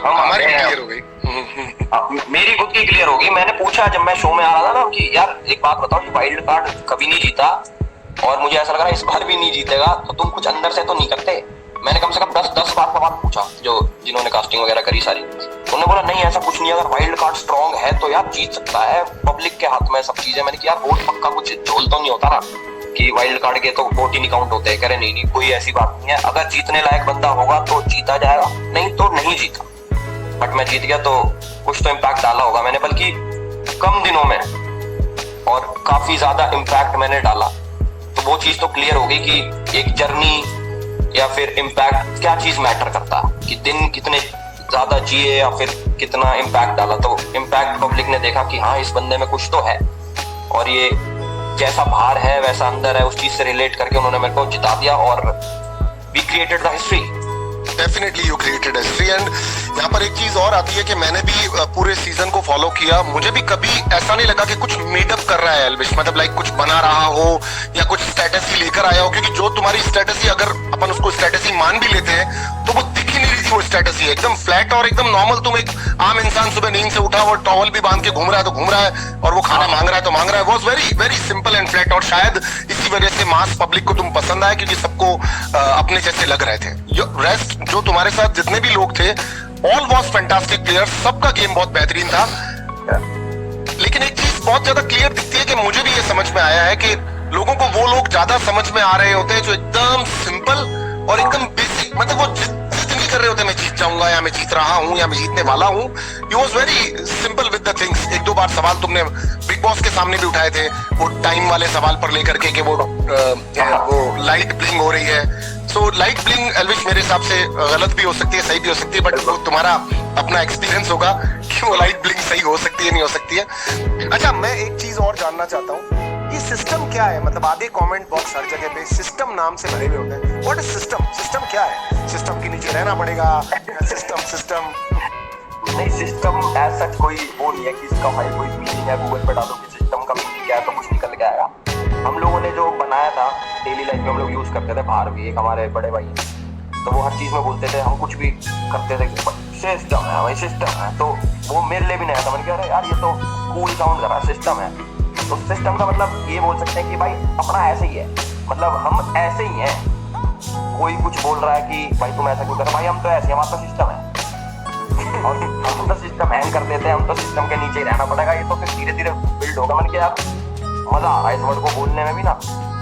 हमारी क्लियर हो गई। मेरी खुद की क्लियर होगी। मैंने पूछा जब मैं शो में आ रहा था ना कि यार एक बात बताओ कि वाइल्ड कार्ड कभी नहीं जीता और मुझे ऐसा लग रहा है इस बार भी नहीं जीतेगा, तो तुम कुछ अंदर से तो नहीं करते। मैंने कम से कम 10 बार सवाल पूछा जो जिन्होंने कास्टिंग वगैरह करी सारी। उन्होंने बोला नहीं ऐसा कुछ नहीं, अगर वाइल्ड कार्ड स्ट्रॉन्ग है तो यार जीत सकता है, पब्लिक के हाथ में सब चीजें। मैंने कहा वोट पक्का कुछ झोल तो नहीं होता ना कि वाइल्ड कार्ड के तो वोट ही नहीं काउंट होते। कह रहे नहीं नहीं कोई ऐसी बात नहीं है, अगर जीतने लायक बंदा होगा तो जीता जाएगा, नहीं तो नहीं जीता। बट मैं जीत गया तो कुछ तो इम्पैक्ट डाला होगा मैंने, बल्कि कम दिनों में और काफी ज्यादा इम्पैक्ट मैंने डाला। तो वो चीज तो क्लियर हो गई कि एक जर्नी या फिर इम्पैक्ट क्या चीज मैटर करता है, कि दिन कितने ज्यादा जिए या फिर कितना इम्पैक्ट डाला। तो इम्पैक्ट पब्लिक ने देखा कि हाँ इस बंदे में कुछ तो है, और ये जैसा बाहर है वैसा अंदर है, उस चीज से रिलेट करके उन्होंने मेरे को जिता दिया और we created the history. Definitely you created history. And यहाँ पर एक चीज और आती है कि मैंने भी पूरे सीजन को फॉलो किया, मुझे भी कभी ऐसा नहीं लगा कि कुछ मेडअप कर रहा है एल्विश, मतलब लाइक कुछ बना रहा हो या कुछ स्ट्रेटजी लेकर आया हो। क्योंकि जो तुम्हारी स्ट्रेटजी, अगर अपन उसको स्ट्रेटजी मान भी लेते हैं तो वो दिख ही नहीं रही थी। वो स्ट्रेटजी एकदम फ्लैट और एकदम नॉर्मल। तुम एक आम इंसान सुबह नींद से उठा और टॉवल भी बांध के घूम रहा है तो घूम रहा है, और वो खाना मांग रहा है तो मांग रहा है। Was very very simple and flat. और शायद इसी वजह से मास पब्लिक को तुम पसंद आए, क्योंकि सबको अपने जैसे लग रहे थे। रेस्ट जो तुम्हारे साथ जितने भी लोग थे, ऑल वॉज फैंटास्टिक प्लेयर्स, सबका गेम बहुत बेहतरीन था। लेकिन एक चीज बहुत ज्यादा क्लियर दिखती है कि मुझे भी ये समझ में आया है कि लोगों को वो लोग ज्यादा समझ में आ रहे होते हैं जो एकदम सिंपल और एकदम बेसिक, मतलब वो जिद नहीं कर रहे होते मैं जीत जाऊंगा या मैं जीत रहा हूं या मैं जीतने वाला हूं। You was very simple with the things. एक दो बार सवाल तुमने बिग बॉस के सामने भी उठाए थे, वो टाइम वाले सवाल पर लेकर के कि वो लाइट ब्लिंग हो रही है। सो लाइट ब्लिंग एल्विश मेरे हिसाब से गलत भी हो सकती है, सही भी हो सकती है, बट वो तुम्हारा अपना एक्सपीरियंस होगा कि वो लाइट ब्लिंग सही हो सकती है नहीं हो सकती है। अच्छा, मैं एक चीज और जानना चाहता हूँ, ये सिस्टम क्या है? मतलब आधे कमेंट बॉक्स हर जगह पे सिस्टम नाम से भरे हुए होते हैं। What is system? सिस्टम क्या है? सिस्टम के नीचे रहना पड़ेगा? सिस्टम नहीं, सिस्टम एज सच कोई वो नहीं है कि इसका भाई कोई मीनिंग है, गूगल पे डालो कि सिस्टम का मीनिंग क्या है तो कुछ निकल के आएगा। हम लोगों ने जो बनाया था डेली लाइफ में, हम लोग यूज करते थे। बाहर भी एक हमारे बड़े भाई तो वो हर चीज में बोलते थे, हम कुछ भी करते थे सिस्टम है भाई, सिस्टम है। तो वो मेरे लिए भी नया था। मैंने कहा यार ये तो कूल साउंड कर रहा है, सिस्टम है। तो सिस्टम का मतलब ये बोल सकते हैं कि भाई अपना ऐसे ही है, मतलब हम ऐसे ही हैं। कोई कुछ बोल रहा है कि भाई तुम ऐसा क्यों कर रहे, भाई हम तो ऐसे, हमारा तो सिस्टम है और हम तो सिस्टम हैंग कर देते हैं, हम तो सिस्टम के नीचे ही रहना पड़ेगा। ये तो फिर धीरे धीरे बिल्ड होगा। मैंने कहा यार मजा आ रहा है इस वर्ड को बोलने में भी ना,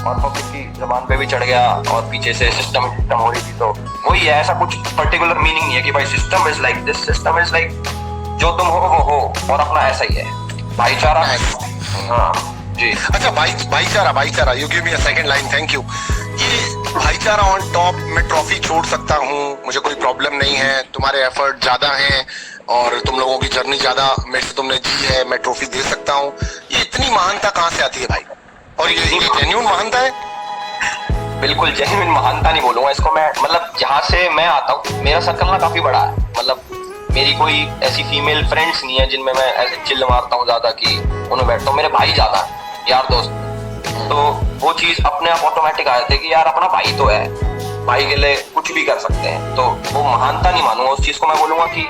और पब्लिक की जबान पे भी चढ़ गया और पीछे से सिस्टम हो रही थी। तो वही है, ऐसा कुछ पर्टिकुलर मीनिंग नहीं है कि भाई system is like this, system is like जो तुम हो वो हो, और अपना ऐसा ही है, भाईचारा है। हाँ जी। अच्छा, भाईचारा, you give me a second line, thank you. ये भाईचारा ऑन टॉप, मैं ट्रॉफी छोड़ सकता हूँ, मुझे कोई प्रॉब्लम नहीं है, तुम्हारे एफर्ट ज्यादा हैं और तुम लोगों की जर्नी ज्यादा मेरे से तुमने जी है, मैं ट्रॉफी दे सकता हूँ। ये इतनी महानता कहाँ से आती है भाई? और ये जेन्युइन महानता है? बिल्कुल जेन्युइन महानता नहीं बोलूंगा इसको मैं, मतलब जहाँ से मैं आता हूँ मेरा सर्कल ना काफी बड़ा है। मतलब मेरी कोई ऐसी फीमेल फ्रेंड्स नहीं है जिनमें मैं ऐसे चिल्ल मारता हूँ ज्यादा कि उन्हें बैठता हूँ। मेरे भाई ज्यादा है, यार दोस्त। तो वो चीज अपने आप ऑटोमेटिक आ जाती है कि यार अपना भाई तो है, भाई के लिए कुछ भी कर सकते हैं। तो वो महानता नहीं मानूंगा उस चीज को। मैं बोलूंगा कि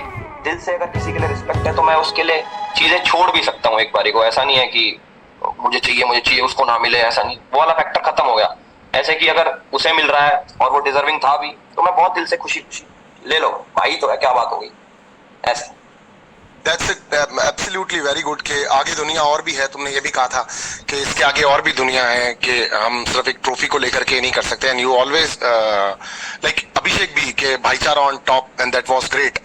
दिल से अगर किसी के लिए रिस्पेक्ट है तो मैं उसके लिए चीजें छोड़ भी सकता हूँ एक बारी को। ऐसा नहीं है कि मुझे चाहिए उसको ना मिले, ऐसा नहीं। वो वाला फैक्टर खत्म हो गया। ऐसे कि अगर उसे मिल रहा है और वो डिजर्विंग था भी तो मैं बहुत दिल से खुशी ले लो, भाई तो है, क्या बात हो गई ऐसे। That's it, absolutely very good। के आगे दुनिया और भी है, तुमने ये भी कहा था कि इसके आगे और भी दुनिया है, कि हम सिर्फ एक ट्रॉफी को लेकर के नहीं कर सकते। एंड यू ऑलवेज लाइक अभिषेक भी, कि भाईचारा on top, and that was great.